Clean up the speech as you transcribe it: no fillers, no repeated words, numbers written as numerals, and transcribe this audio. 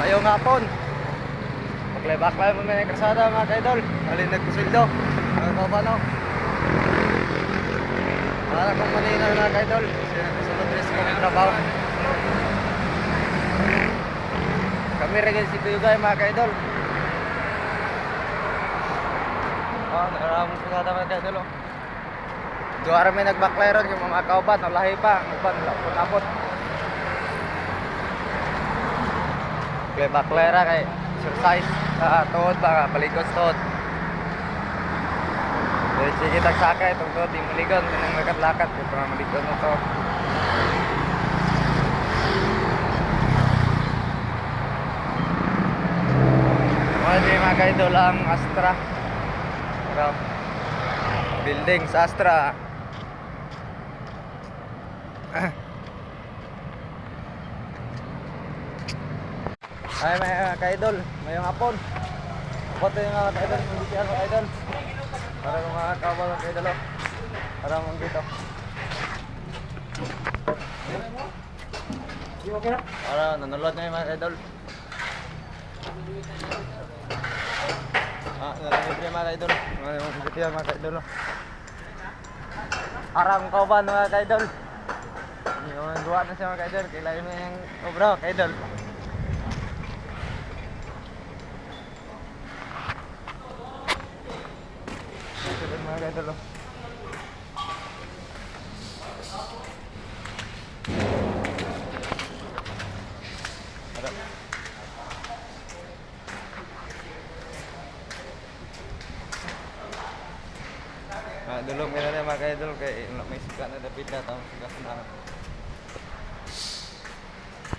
Mayong hapon. Baklay-baklay mo may krasada mga kaidol. Alin nagkusildo. Mga kaupano. Para kong manina mga kaidol. Sino nagkusulod rin sa kong trabaho. Kami rin si Tuyugay mga kaidol. Naramong krasada mga kaidol. Duwara may nagbaklay ron yung mga kauban. Nalahi pa. Uban, lapot-lapot. Baklay ra kay exercise tuhod ba palikod tuhod. Sige tagsakay itong tuhod di maligon nang lakad-lakad kung parang maligon mo to. Di mga kaidol ang Astra. Pero building sa Astra. Ay mga kaidol, mayong hapon. Boto yung mga kaidol, mabisihan mga kaidol. Para kung mga kabal mga kaidol. Para mong dito. Para nanulod na yung mga kaidol. Nalangit yung mga kaidol. Mabisihan mga kaidol. Arang kauban mga kaidol. Yung duwa na siya mga kaidol. Kailangan mo yung obra kaidol. Mga kaidol. Dulong nila mga kaidol kay may suka na dapit na tao suka na.